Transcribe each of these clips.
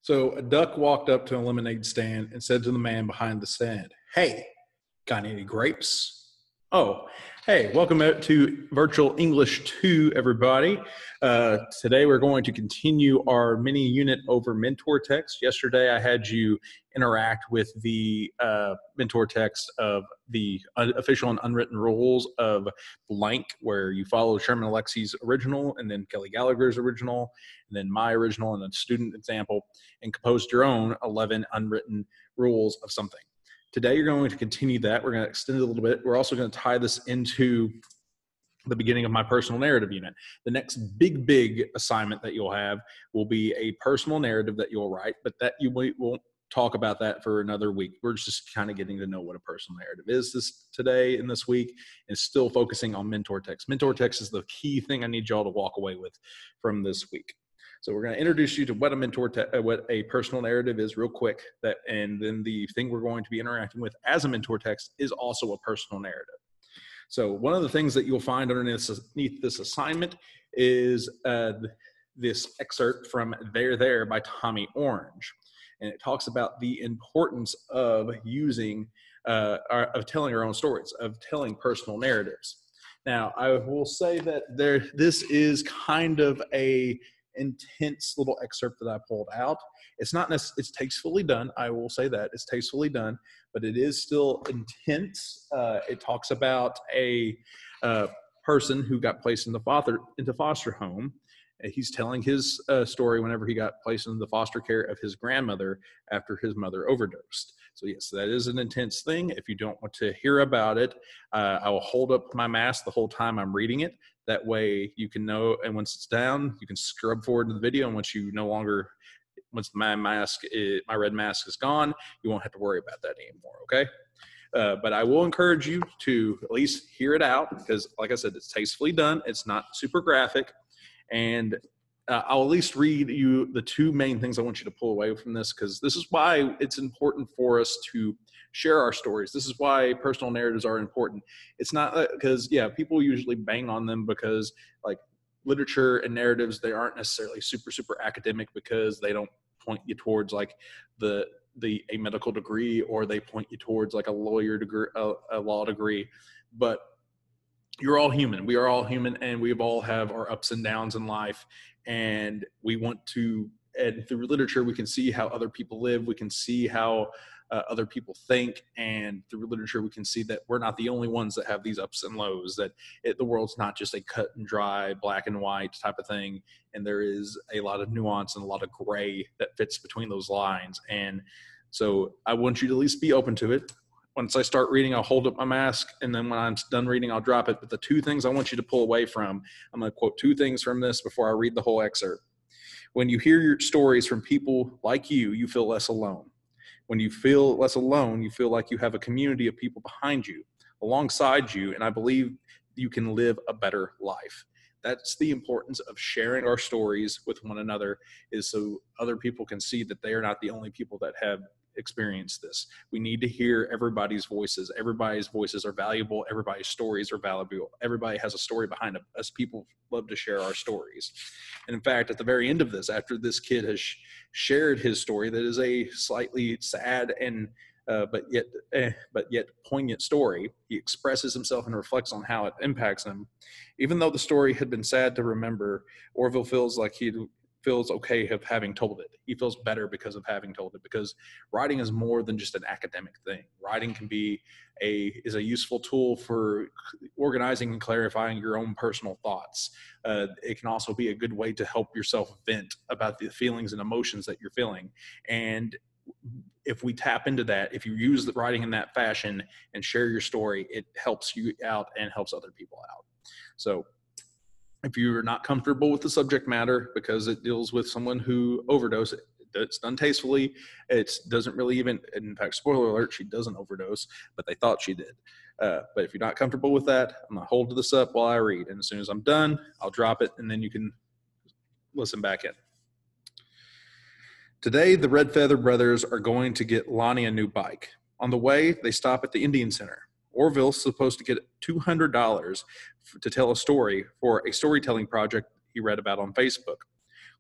So a duck walked up to a lemonade stand and said to the man behind the stand, "Hey, got any grapes?" Oh, hey, welcome to Virtual English 2, everybody. Today we're going to continue our mini unit over mentor text. Yesterday I had you interact with the mentor text of the official and unwritten rules of blank, where you follow Sherman Alexie's original and then Kelly Gallagher's original and then my original and then student example, and composed your own 11 unwritten rules of something. Today, you're going to continue that. We're going to extend it a little bit. We're also going to tie this into the beginning of my personal narrative unit. The next big assignment that you'll have will be a personal narrative that you'll write, but that you won't talk about that for another week. We're just kind of getting to know what a personal narrative is today and this week, and still focusing on mentor text. Mentor text is the key thing I need y'all to walk away with from this week. So we're going to introduce you to what what a personal narrative is real quick, and then the thing we're going to be interacting with as a mentor text is also a personal narrative. So one of the things that you'll find underneath this assignment is this excerpt from There by Tommy Orange. And it talks about the importance of of telling our own stories, of telling personal narratives. Now, I will say that this is kind of a intense little excerpt that I pulled out. It's not necessarily, it's tastefully done. I will say that it's tastefully done, but it is still intense. It talks about a person who got placed into foster home. He's telling his story whenever he got placed into the foster care of his grandmother after his mother overdosed. So yes, that is an intense thing. If you don't want to hear about it, I will hold up my mask the whole time I'm reading it. That way you can know, and once it's down, you can scrub forward to the video. And once my red mask is gone, you won't have to worry about that anymore, okay? But I will encourage you to at least hear it out because, like I said, it's tastefully done. It's not super graphic. And I'll at least read you the two main things I want you to pull away from this, because this is why it's important for us to share our stories. This is why personal narratives are important. It's not because, people usually bang on them because, like, literature and narratives, they aren't necessarily super academic because they don't point you towards like a medical degree, or they point you towards like a lawyer degree, a law degree. But you're all human. We are all human, and we all have our ups and downs in life. And we want to, and through literature, we can see how other people live. We can see how other people think. And through literature, we can see that we're not the only ones that have these ups and lows, that the world's not just a cut and dry, black and white type of thing. And there is a lot of nuance and a lot of gray that fits between those lines. And so I want you to at least be open to it. Once I start reading, I'll hold up my mask, and then when I'm done reading, I'll drop it. But the two things I want you to pull away from, I'm going to quote two things from this before I read the whole excerpt. When you hear your stories from people like you feel less alone. When you feel less alone, you feel like you have a community of people behind you, alongside you, and I believe you can live a better life. That's the importance of sharing our stories with one another, is so other people can see that they are not the only people that have experience this. We need to hear everybody's voices. Everybody's voices are valuable. Everybody's stories are valuable. Everybody has a story behind them. Us people love to share our stories. And in fact, at the very end of this, after this kid has shared his story, that is a slightly sad and but yet poignant story, he expresses himself and reflects on how it impacts him. Even though the story had been sad to remember, Orville feels like he feels okay of having told it. He feels better because of having told it, because writing is more than just an academic thing. Writing can be is a useful tool for organizing and clarifying your own personal thoughts. It can also be a good way to help yourself vent about the feelings and emotions that you're feeling. And if we tap into that, if you use the writing in that fashion and share your story, it helps you out and helps other people out. So if you're not comfortable with the subject matter because it deals with someone who overdosed, it's done tastefully. It doesn't really even, in fact, spoiler alert, she doesn't overdose, but they thought she did. But if you're not comfortable with that, I'm going to hold this up while I read. And as soon as I'm done, I'll drop it, and then you can listen back in. Today, the Red Feather brothers are going to get Lonnie a new bike. On the way, they stop at the Indian Center. Orville's supposed to get $200 to tell a story for a storytelling project he read about on Facebook.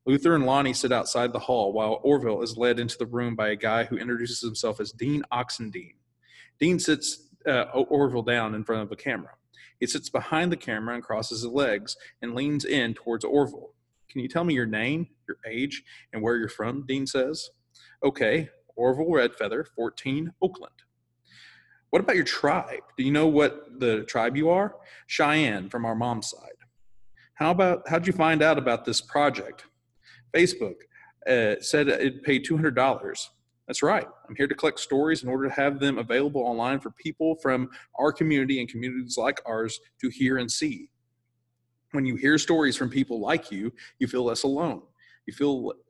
Luther and Lonnie sit outside the hall while Orville is led into the room by a guy who introduces himself as Dean Oxendine. Dean sits Orville down in front of the camera. He sits behind the camera and crosses his legs and leans in towards Orville. Can you tell me your name, your age, and where you're from? Dean says. Okay, Orville Redfeather, 14, Oakland. What about your tribe? Do you know what the tribe you are? Cheyenne from our mom's side. How'd you find out about this project? Facebook said it'd pay $200. That's right. I'm here to collect stories in order to have them available online for people from our community and communities like ours to hear and see. When you hear stories from people like you, you feel less alone.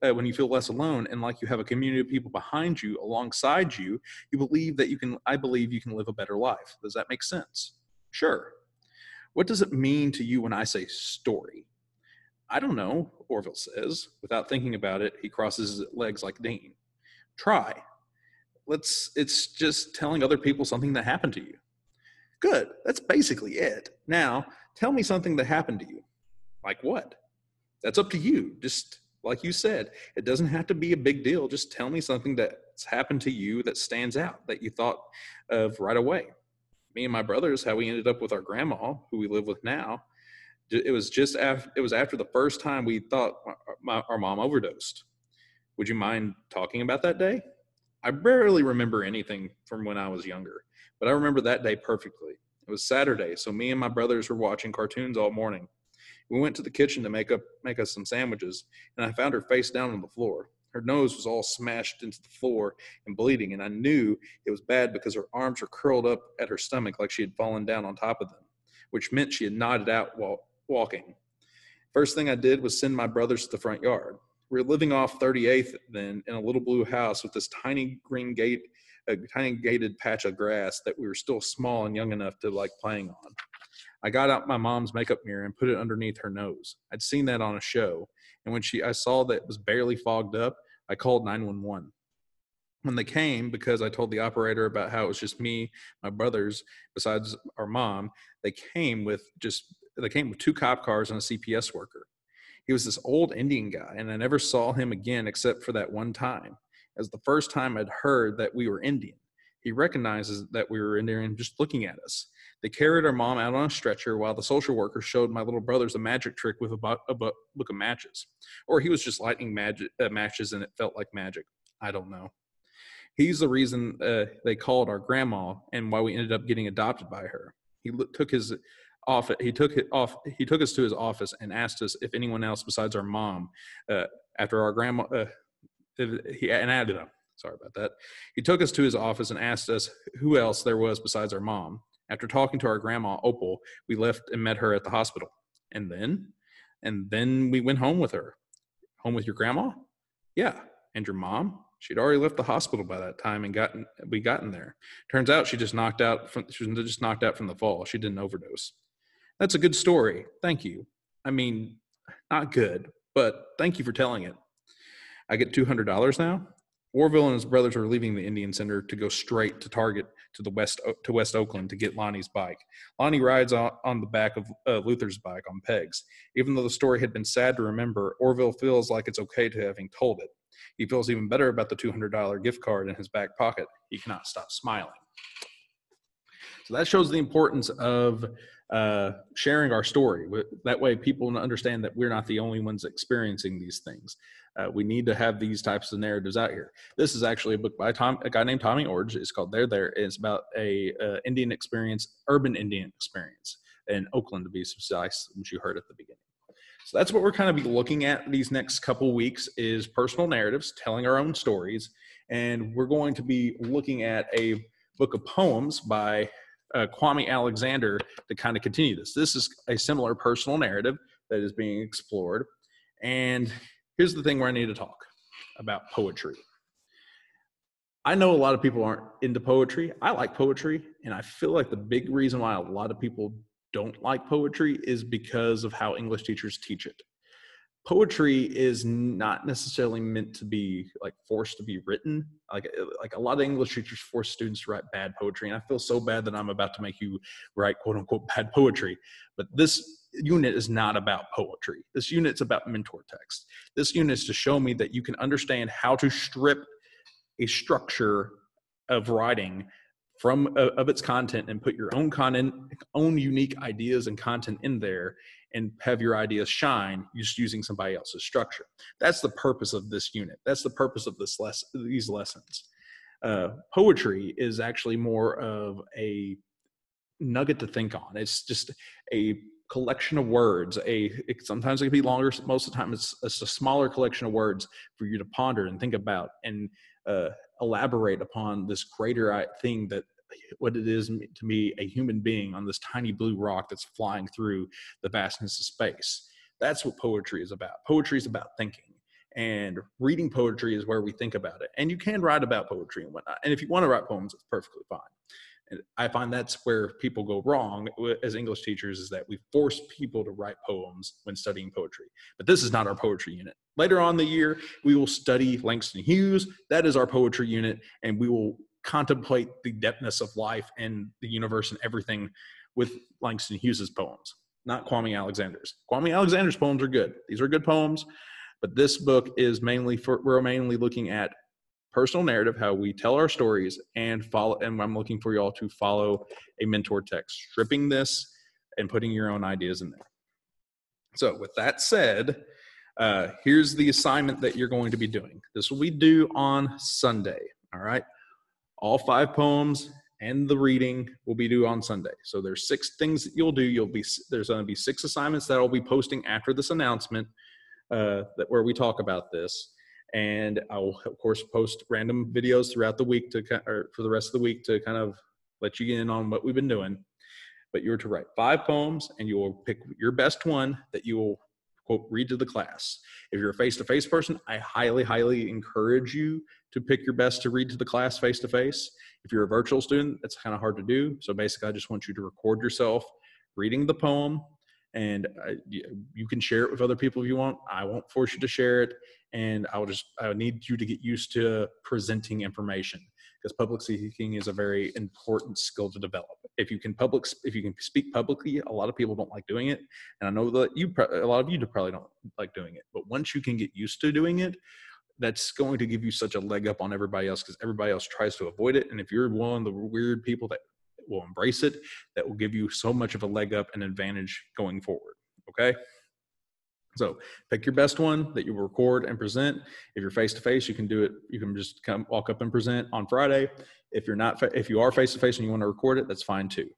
When you feel less alone and like you have a community of people behind you, alongside you, I believe you can live a better life. Does that make sense? Sure. What does it mean to you when I say story? I don't know, Orville says. Without thinking about it, he crosses his legs like Dean. Try. It's just telling other people something that happened to you. Good. That's basically it. Now, tell me something that happened to you. Like what? That's up to you. Just like you said, it doesn't have to be a big deal. Just tell me something that's happened to you that stands out, that you thought of right away. Me and my brothers, how we ended up with our grandma, who we live with now. It was after the first time we thought our mom overdosed. Would you mind talking about that day? I barely remember anything from when I was younger, but I remember that day perfectly. It was Saturday, so me and my brothers were watching cartoons all morning. We went to the kitchen to make us some sandwiches, and I found her face down on the floor. Her nose was all smashed into the floor and bleeding, and I knew it was bad because her arms were curled up at her stomach like she had fallen down on top of them, which meant she had nodded out while walking. First thing I did was send my brothers to the front yard. We were living off 38th then in a little blue house with this tiny gated patch of grass that we were still small and young enough to like playing on. I got out my mom's makeup mirror and put it underneath her nose. I'd seen that on a show, and when I saw that it was barely fogged up, I called 911. When they came, because I told the operator about how it was just me, my brothers, besides our mom, they came with 2 cop cars and a CPS worker. He was this old Indian guy, and I never saw him again except for that one time. As the first time I'd heard that we were Indian. He recognizes that we were Indian just looking at us. They carried our mom out on a stretcher while the social worker showed my little brothers a magic trick with a book of matches. Or he was just lighting matches and it felt like magic. I don't know. He's the reason they called our grandma and why we ended up getting adopted by her. He took us to his office and asked us if anyone else besides our mom, after our grandma, sorry about that. He took us to his office and asked us who else there was besides our mom. After talking to our grandma, Opal, we left and met her at the hospital. And then we went home with her. Home with your grandma? Yeah. And your mom? She'd already left the hospital by that time and gotten there. Turns out she was just knocked out from the fall. She didn't overdose. That's a good story. Thank you. I mean, not good, but thank you for telling it. I get $200 now. Orville and his brothers are leaving the Indian Center to go straight to Target to West Oakland to get Lonnie's bike. Lonnie rides on the back of Luther's bike on pegs. Even though the story had been sad to remember, Orville feels like it's okay to having told it. He feels even better about the $200 gift card in his back pocket. He cannot stop smiling. So that shows the importance of sharing our story. That way people understand that we're not the only ones experiencing these things. We need to have these types of narratives out here. This is actually a book by a guy named Tommy Orge. It's called There There. It's about a urban Indian experience in Oakland, to be precise, which you heard at the beginning. So that's what we're kind of be looking at these next couple weeks is personal narratives, telling our own stories. And we're going to be looking at a book of poems by Kwame Alexander to kind of continue this. This is a similar personal narrative that is being explored. And here's the thing where I need to talk about poetry. I know a lot of people aren't into poetry. I like poetry, and I feel like the big reason why a lot of people don't like poetry is because of how English teachers teach it. Poetry is not necessarily meant to be like forced to be written. Like a lot of English teachers force students to write bad poetry, and I feel so bad that I'm about to make you write quote unquote bad poetry. But this unit is not about poetry. This unit's about mentor text. This unit is to show me that you can understand how to strip a structure of writing from of its content and put your own content, own unique ideas and content in there, and have your ideas shine just using somebody else's structure. That's the purpose of this unit. That's the purpose of these lessons. Poetry is actually more of a nugget to think on. It's just a collection of words. Sometimes it can be longer. Most of the time, it's a smaller collection of words for you to ponder and think about and elaborate upon this greater thing that what it is to be a human being on this tiny blue rock that's flying through the vastness of space. That's what poetry is about. Poetry is about thinking. And reading poetry is where we think about it. And you can write about poetry and whatnot. And if you want to write poems, it's perfectly fine. And I find that's where people go wrong as English teachers, is that we force people to write poems when studying poetry. But this is not our poetry unit. Later on in the year, we will study Langston Hughes. That is our poetry unit. And we will contemplate the depthness of life and the universe and everything with Langston Hughes's poems, not Kwame Alexander's. Kwame Alexander's poems are good. These are good poems. But this book is we're mainly looking at personal narrative, how we tell our stories, and I'm looking for y'all to follow a mentor text, stripping this and putting your own ideas in there. So with that said, here's the assignment that you're going to be doing. This will be due on Sunday, all right? All 5 poems and the reading will be due on Sunday. So there's 6 things that you'll do. There's going to be 6 assignments that I'll be posting after this announcement, where we talk about this. And I'll, of course, post random videos throughout the week for the rest of the week to kind of let you get in on what we've been doing. But you're to write 5 poems, and you will pick your best one that you will, quote, read to the class. If you're a face-to-face person, I highly, highly encourage you to pick your best to read to the class face-to-face. If you're a virtual student, that's kind of hard to do. So basically, I just want you to record yourself reading the poem, and you can share it with other people if you want. I won't force you to share it. And I need you to get used to presenting information, because public speaking is a very important skill to develop. If you can speak publicly, a lot of people don't like doing it. And I know that a lot of you probably don't like doing it, but once you can get used to doing it, that's going to give you such a leg up on everybody else, because everybody else tries to avoid it. And if you're one of the weird people that will embrace it, that will give you so much of a leg up and advantage going forward. Okay. So pick your best one that you will record and present. If you're face-to-face, you can do it. You can just come walk up and present on Friday. If you are face-to-face and you want to record it, that's fine too.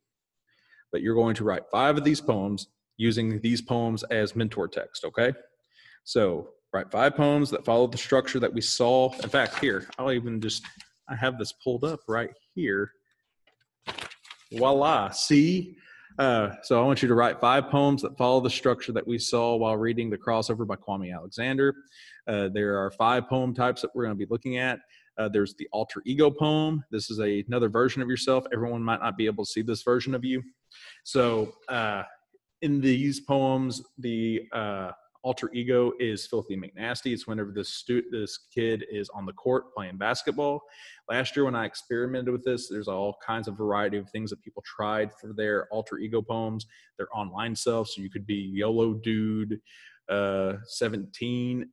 But you're going to write 5 of these poems using these poems as mentor text. Okay. So write 5 poems that follow the structure that we saw. In fact, here, I have this pulled up right here. Voila. See? So I want you to write 5 poems that follow the structure that we saw while reading The Crossover by Kwame Alexander. There are 5 poem types that we're going to be looking at. There's the alter ego poem. This is another version of yourself. Everyone might not be able to see this version of you. So in these poems, the alter ego is Filthy McNasty. It's whenever this kid is on the court playing basketball. Last year when I experimented with this, there's all kinds of variety of things that people tried for their alter ego poems, their online self. So you could be YOLO Dude 17,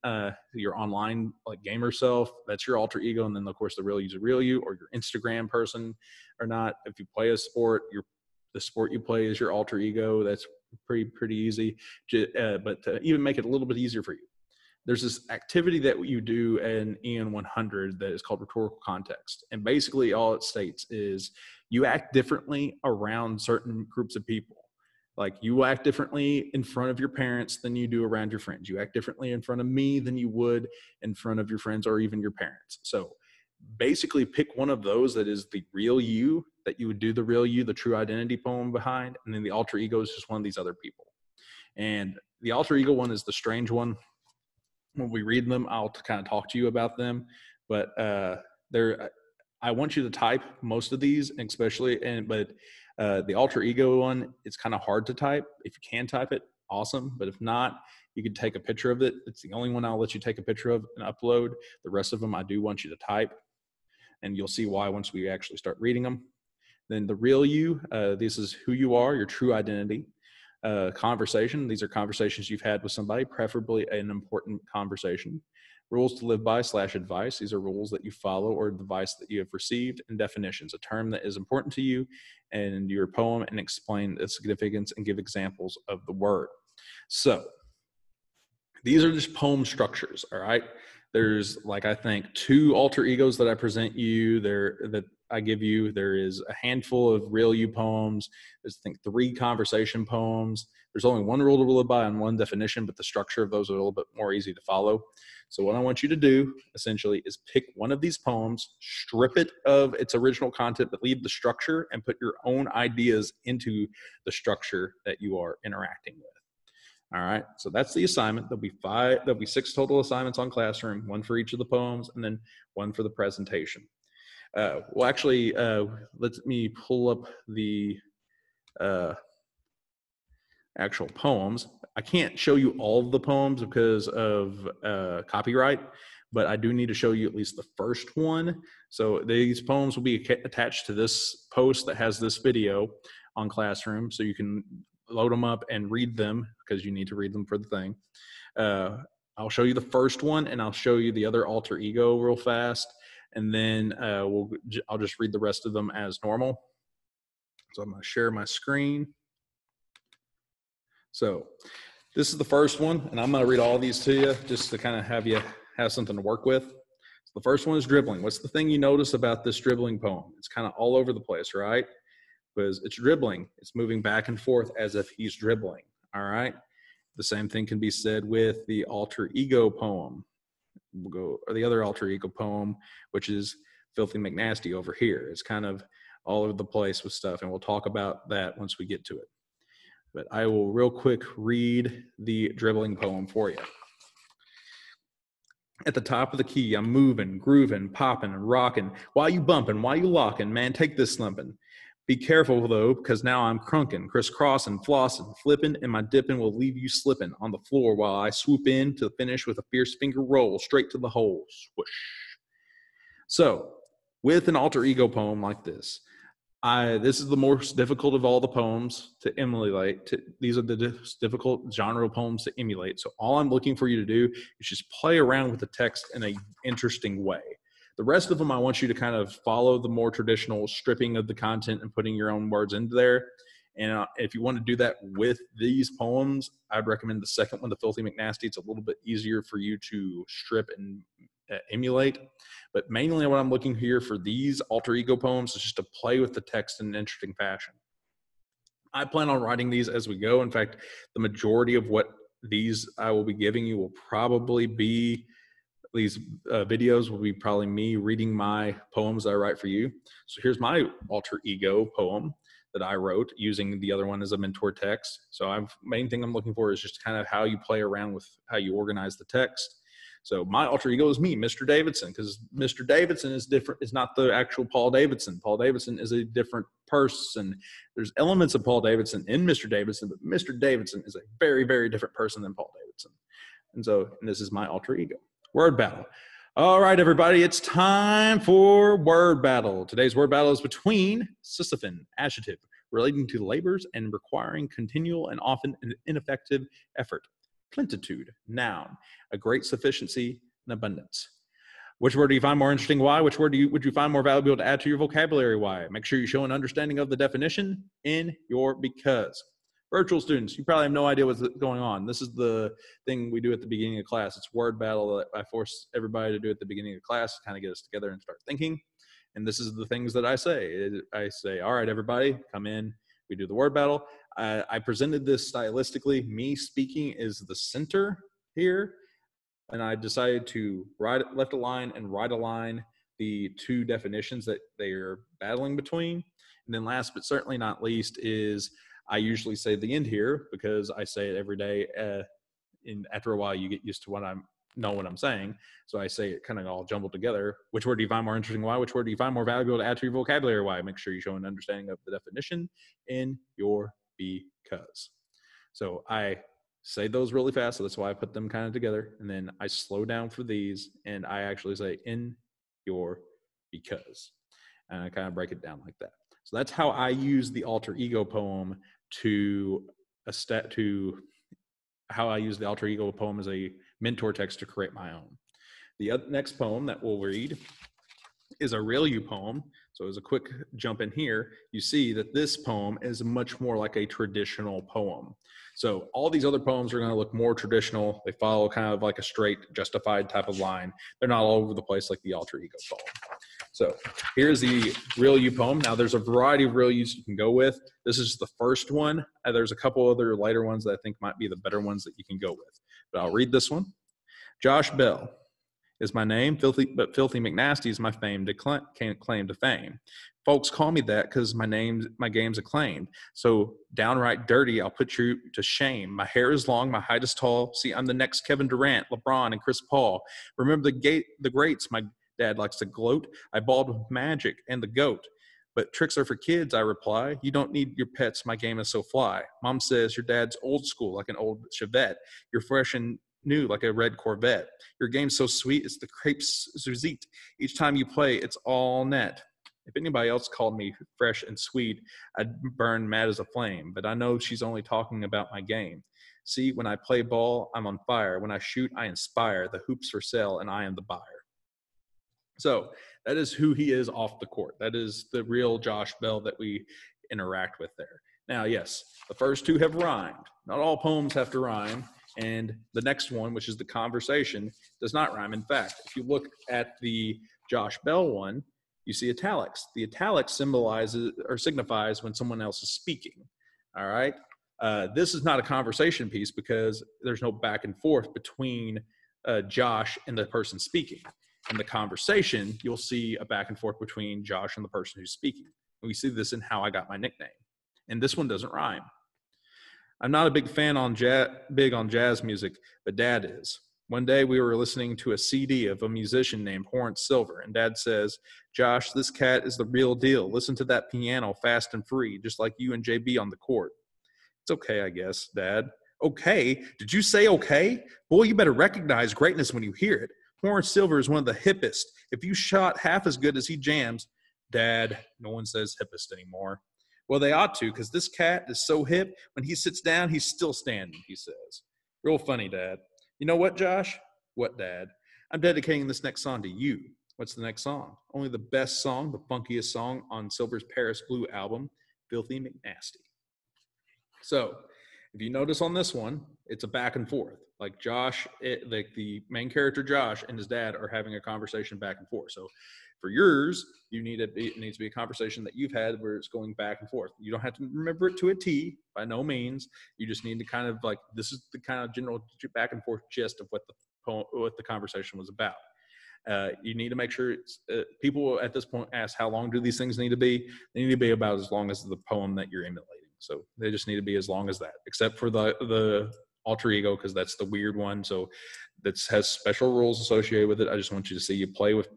your online like gamer self. That's your alter ego. And then of course the real you's a real you, or your Instagram person or not. If you play a sport, the sport you play is your alter ego. That's pretty easy. But to even make it a little bit easier for you, there's this activity that you do in EN 100 that is called rhetorical context. And basically all it states is you act differently around certain groups of people. Like you act differently in front of your parents than you do around your friends. You act differently in front of me than you would in front of your friends or even your parents. So basically pick one of those that is the real you, that you would do the real you, the true identity poem behind. And then the alter ego is just one of these other people. And the alter ego one is the strange one. When we read them, I'll kind of talk to you about them. But I want you to type most of these, but the alter ego one, it's kind of hard to type. If you can type it, awesome. But if not, you can take a picture of it. It's the only one I'll let you take a picture of and upload. The rest of them, I do want you to type. And you'll see why once we actually start reading them. Then the real you, this is who you are, your true identity. conversation. These are conversations you've had with somebody, preferably an important conversation. Rules to live by / advice. These are rules that you follow or advice that you have received. And definitions, a term that is important to you and your poem, and explain its significance and give examples of the word. So these are just poem structures, all right? There's, like, I think 2 alter egos that I present you there, that I give you. There is a handful of real you poems. There's, I think, 3 conversation poems. There's only 1 rule to live by and 1 definition, but the structure of those are a little bit more easy to follow. So what I want you to do, essentially, is pick one of these poems, strip it of its original content, but leave the structure and put your own ideas into the structure that you are interacting with. All right, so that's the assignment. There'll be 6 total assignments on Classroom, 1 for each of the poems, and then 1 for the presentation. Well, actually, let me pull up the actual poems. I can't show you all of the poems because of copyright, but I do need to show you at least the first one. So these poems will be attached to this post that has this video on Classroom, so you can load them up and read them, because you need to read them for the thing. I'll show you the first one, and I'll show you the other alter ego real fast, and then I'll just read the rest of them as normal. So I'm going to share my screen. So this is the first one, and I'm going to read all these to you just to kind of have you have something to work with. So the first one is dribbling. What's the thing you notice about this dribbling poem? It's kind of all over the place, right? Because it's dribbling. It's moving back and forth as if he's dribbling, all right? The same thing can be said with the alter ego poem. We'll go, or the other alter ego poem, which is Filthy McNasty over here. It's kind of all over the place with stuff, and we'll talk about that once we get to it. But I will real quick read the dribbling poem for you. At the top of the key, I'm moving, grooving, popping, and rocking. Why you bumping? Why you locking? Man, take this slumping. Be careful, though, because now I'm crunking, crisscrossing, flossing, flipping, and my dipping will leave you slipping on the floor while I swoop in to finish with a fierce finger roll straight to the hole. Swoosh. So, with an alter ego poem like this, this is the most difficult of all the poems to emulate. These are the difficult genre poems to emulate. So all I'm looking for you to do is just play around with the text in an interesting way. The rest of them, I want you to kind of follow the more traditional stripping of the content and putting your own words into there. And if you want to do that with these poems, I'd recommend the second one, the Filthy McNasty. It's a little bit easier for you to strip and emulate. But mainly what I'm looking here for these alter ego poems is just to play with the text in an interesting fashion. I plan on writing these as we go. In fact, the majority of what these I will be giving you will probably be, these videos will be probably me reading my poems I write for you. So here's my alter ego poem that I wrote using the other one as a mentor text. So main thing I'm looking for is just kind of how you play around with how you organize the text. So my alter ego is me, Mr. Davidson, because Mr. Davidson is different. It's not the actual Paul Davidson. Paul Davidson is a different person. There's elements of Paul Davidson in Mr. Davidson, but Mr. Davidson is a very, very different person than Paul Davidson. And this is my alter ego. Word battle. All right, everybody, it's time for word battle. Today's word battle is between Sisyphon, adjective, relating to labors and requiring continual and often ineffective effort. Plenitude, noun, a great sufficiency and abundance. Which word do you find more interesting? Why? Which word would you find more valuable to add to your vocabulary? Why? Make sure you show an understanding of the definition in your because. Virtual students, you probably have no idea what's going on. This is the thing we do at the beginning of class. It's word battle that I force everybody to do at the beginning of class, kind of get us together and start thinking. And this is the things that I say. I say, all right, everybody, come in. We do the word battle. I presented this stylistically. Me speaking is the center here. And I decided to left a line and right a line the 2 definitions that they are battling between. And then last but certainly not least is I usually say the end here because I say it every day. And after a while, you get used to what I'm saying. So I say it kind of all jumbled together. Which word do you find more interesting? Why? Which word do you find more valuable to add to your vocabulary? Why? Make sure you show an understanding of the definition in your because. So I say those really fast. So that's why I put them kind of together. And then I slow down for these and I actually say in your because. And I kind of break it down like that. So that's how I use the alter ego poem to to how I use the alter ego poem as a mentor text to create my own. The next poem that we'll read is a real you poem. So as a quick jump in here, you see that this poem is much more like a traditional poem. So all these other poems are going to look more traditional. They follow kind of like a straight, justified type of line. They're not all over the place like the alter ego poem. So here's the real you poem. Now there's a variety of real yous you can go with. This is the first one. There's a couple other later ones that I think might be the better ones that you can go with. But I'll read this one. Josh Bell is my name, but Filthy McNasty is my claim to fame. Folks call me that because my game's acclaimed. So downright dirty, I'll put you to shame. My hair is long, my height is tall. See, I'm the next Kevin Durant, LeBron, and Chris Paul. Remember the greats, my dad likes to gloat. I balled with Magic and the GOAT. But tricks are for kids, I reply. You don't need your pets, my game is so fly. Mom says your dad's old school, like an old Chevette. You're fresh and new, like a red Corvette. Your game's so sweet, it's the crepes Suzette. Each time you play, it's all net. If anybody else called me fresh and sweet, I'd burn mad as a flame. But I know she's only talking about my game. See, when I play ball, I'm on fire. When I shoot, I inspire. The hoops for sale, and I am the buyer. So that is who he is off the court. That is the real Josh Bell that we interact with there. Now, yes, the first two have rhymed. Not all poems have to rhyme. And the next one, which is the conversation, does not rhyme. In fact, if you look at the Josh Bell one, you see italics. The italics signifies when someone else is speaking. All right. This is not a conversation piece because there's no back and forth between Josh and the person speaking. In the conversation, you'll see a back and forth between Josh and the person who's speaking. And we see this in How I Got My Nickname. And this one doesn't rhyme. I'm not a big fan on jazz music, but Dad is. One day we were listening to a CD of a musician named Horace Silver, and Dad says, Josh, this cat is the real deal. Listen to that piano fast and free, just like you and JB on the court. It's okay, I guess, Dad. Okay? Did you say okay? Boy, you better recognize greatness when you hear it. Horace Silver is one of the hippest. If you shot half as good as he jams, Dad, no one says hippest anymore. Well, they ought to, because this cat is so hip, when he sits down, he's still standing, he says. Real funny, Dad. You know what, Josh? What, Dad? I'm dedicating this next song to you. What's the next song? Only the best song, the funkiest song on Silver's Paris Blue album, Filthy McNasty. So, if you notice on this one, it's a back and forth. Like Josh, like the main character Josh and his dad are having a conversation back and forth. So for yours, it needs to be a conversation that you've had where it's going back and forth. You don't have to remember it to a T, by no means. You just need to kind of like, this is the kind of general back and forth gist of what the conversation was about. You need to make sure it's, people at this point ask, how long do these things need to be? They need to be about as long as the poem that you're emulating. So they just need to be as long as that, except for the alter ego, because that's the weird one. So that has special rules associated with it. I just want you to see you play with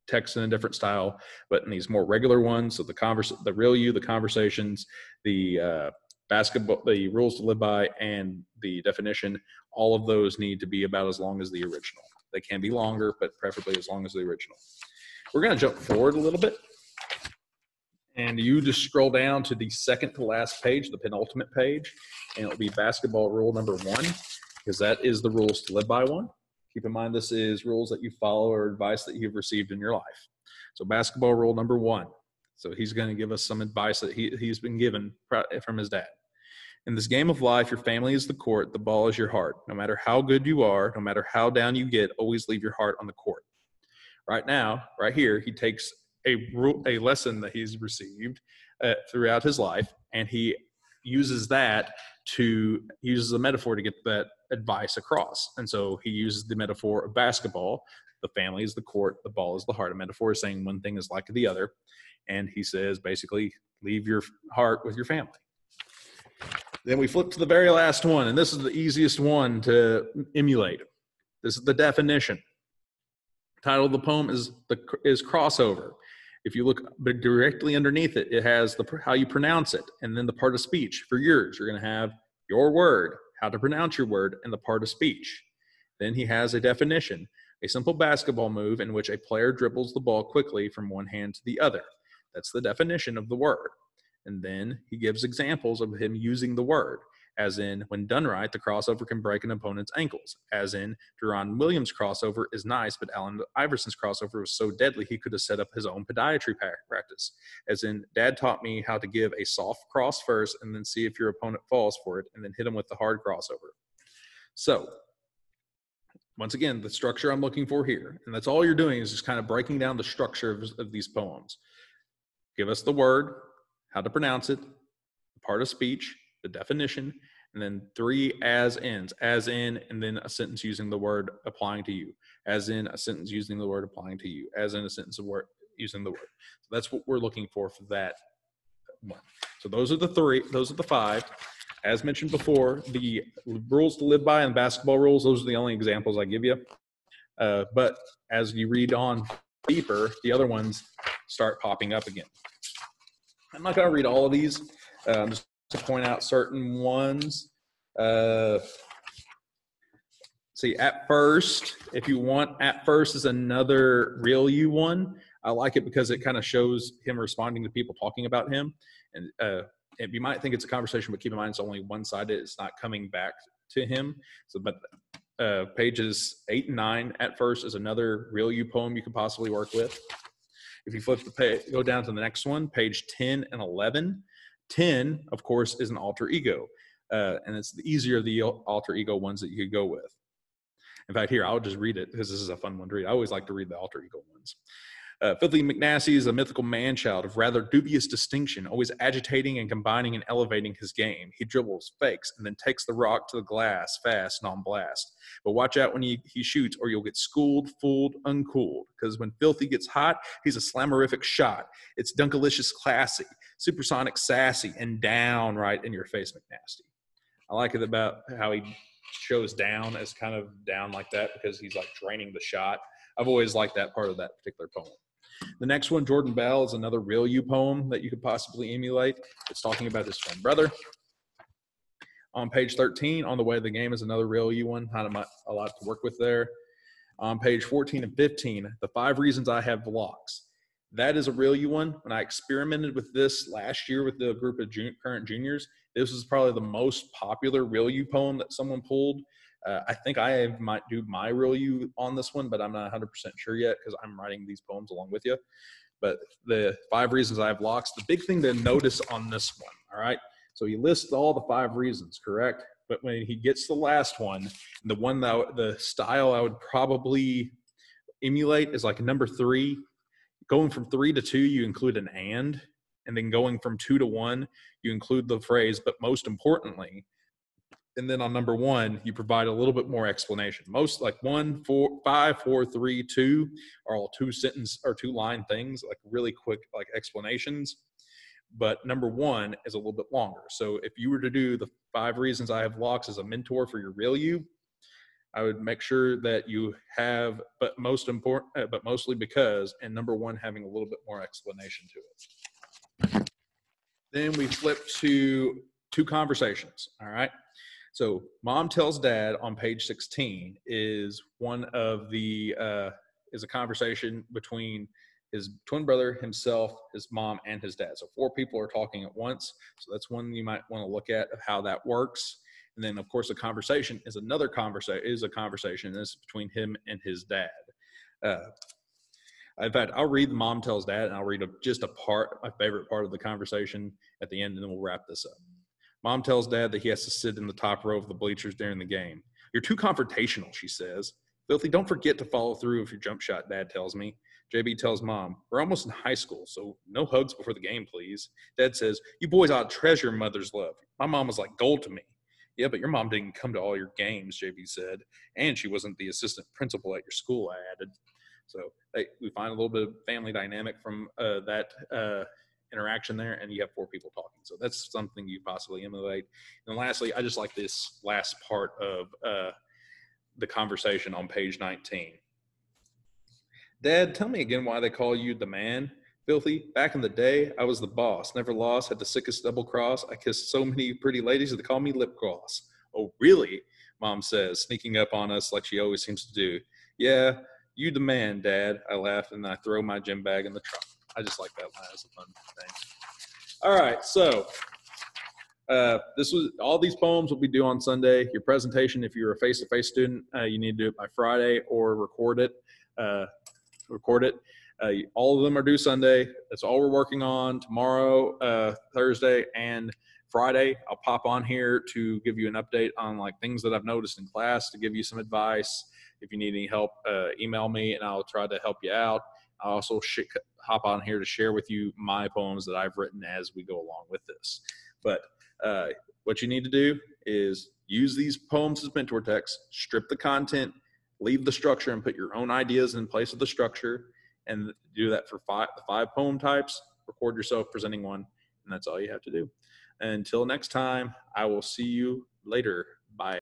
text in a different style, but in these more regular ones, so the real you, the conversations, the basketball, the rules to live by, and the definition, all of those need to be about as long as the original. They can be longer, but preferably as long as the original. We're going to jump forward a little bit. And you just scroll down to the second to last page, the penultimate page, and it'll be basketball rule number 1, because that is the rules to live by one. Keep in mind, this is rules that you follow or advice that you've received in your life. So basketball rule number 1. So he's going to give us some advice that he's been given from his dad. In this game of life, your family is the court, the ball is your heart. No matter how good you are, no matter how down you get, always leave your heart on the court. Right now, right here, he takes a lesson that he's received throughout his life, and he uses a metaphor to get that advice across. And so he uses the metaphor of basketball. The family is the court, the ball is the heart. A metaphor is saying one thing is like the other. And he says, basically, leave your heart with your family. Then we flip to the very last one, and this is the easiest one to emulate. This is the definition. The title of the poem is crossover. If you look directly underneath it, it has how you pronounce it, and then the part of speech. For yours, you're going to have your word, how to pronounce your word, and the part of speech. Then he has a definition, a simple basketball move in which a player dribbles the ball quickly from one hand to the other. That's the definition of the word. And then he gives examples of him using the word. As in, when done right, the crossover can break an opponent's ankles. As in, Deron Williams' crossover is nice, but Allen Iverson's crossover was so deadly he could have set up his own podiatry practice. As in, Dad taught me how to give a soft cross first and then see if your opponent falls for it and then hit him with the hard crossover. So, once again, the structure I'm looking for here, and that's all you're doing is just kind of breaking down the structure of these poems. Give us the word, how to pronounce it, the part of speech, the definition, and then 3 as-ins, as in, and then a sentence using the word applying to you, as in a sentence using the word applying to you, as in a sentence of word using the word. So that's what we're looking for that one. So those are the 5. As mentioned before, the rules to live by and basketball rules, those are the only examples I give you. But as you read on deeper, the other ones start popping up again. I'm not going to read all of these, just to point out certain ones. See, at first, if you want, at first is another real you one. I like it because it kind of shows him responding to people talking about him. And you might think it's a conversation, but keep in mind it's only one-sided. It's not coming back to him. So, but pages 8 and 9 at first is another real you poem you could possibly work with. If you flip the page, go down to the next one, page 10 and 11. 10, of course, is an alter ego. And it's the easier of the alter ego ones that you could go with. In fact, here, I'll just read it because this is a fun one to read. I always like to read the alter ego ones. Filthy McNasty is a mythical man-child of rather dubious distinction, always agitating and combining and elevating his game. He dribbles, fakes, and then takes the rock to the glass fast and on blast. But watch out when he shoots or you'll get schooled, fooled, uncooled. Because when Filthy gets hot, he's a slammerific shot. It's dunkalicious classy, supersonic sassy, and downright in your face McNasty. I like it about how he shows down as kind of down like that because he's like draining the shot. I've always liked that part of that particular poem. The next one, Jordan Bell, is another real you poem that you could possibly emulate. It's talking about his twin brother. On page 13, On the Way of the Game is another real you one. Not a lot to work with there. On page 14 and 15, The 5 Reasons I Have Locks. That is a real you one. When I experimented with this last year with the group of current juniors, this was probably the most popular real you poem that someone pulled. I think I might do my real you on this one, but I'm not 100% sure yet because I'm writing these poems along with you. But the 5 reasons I have locks, the big thing to notice on this one, all right? So he lists all the 5 reasons, correct? But when he gets to the last one, the one that the style I would probably emulate is like number 3. Going from 3 to 2, you include an and then going from 2 to 1, you include the phrase, but most importantly. And then on number 1, you provide a little bit more explanation. Most like 1, 4, 5, 4, 3, 2 are all 2-sentence or 2-line things, like really quick like explanations. But number 1 is a little bit longer. So if you were to do the 5 reasons I have locks as a mentor for your real you, I would make sure that you have, but mostly because, and number 1 having a little bit more explanation to it. Then we flip to 2 conversations. All right. So Mom Tells Dad on page 16 is one of the is a conversation between his twin brother, himself, his mom, and his dad. So 4 people are talking at once. So that's one you might want to look at of how that works. And then, of course, a conversation is another conversation. Is a conversation. This is between him and his dad. In fact, I'll read Mom Tells Dad, and I'll read just my favorite part of the conversation at the end, and then we'll wrap this up. Mom tells Dad that he has to sit in the top row of the bleachers during the game. You're too confrontational, she says. Filthy, don't forget to follow through with your jump shot, Dad tells me. JB tells Mom, we're almost in high school, so no hugs before the game, please. Dad says, you boys ought to treasure mother's love. My mom was like gold to me. Yeah, but your mom didn't come to all your games, JB said. And she wasn't the assistant principal at your school, I added. So we find a little bit of family dynamic from that interaction there, and you have 4 people talking. So that's something you possibly emulate. And lastly, I just like this last part of the conversation on page 19. Dad, tell me again why they call you the man. Filthy, back in the day, I was the boss, never lost, had the sickest double cross. I kissed so many pretty ladies that they call me lip gloss. Oh, really? Mom says, sneaking up on us like she always seems to do. Yeah, you the man, Dad. I laugh and I throw my gym bag in the trunk. I just like that line. It's a fun thing. All right, so All these poems will be due on Sunday. Your presentation, if you're a face-to-face student, you need to do it by Friday or record it. Record it. All of them are due Sunday. That's all we're working on. Tomorrow, Thursday, and Friday, I'll pop on here to give you an update on like things that I've noticed in class, to give you some advice. If you need any help, email me and I'll try to help you out. I'll also hop on here to share with you my poems that I've written as we go along with this. But what you need to do is use these poems as mentor texts, strip the content, leave the structure, and put your own ideas in place of the structure, and do that for the five poem types. Record yourself presenting one, and that's all you have to do. Until next time, I will see you later. Bye.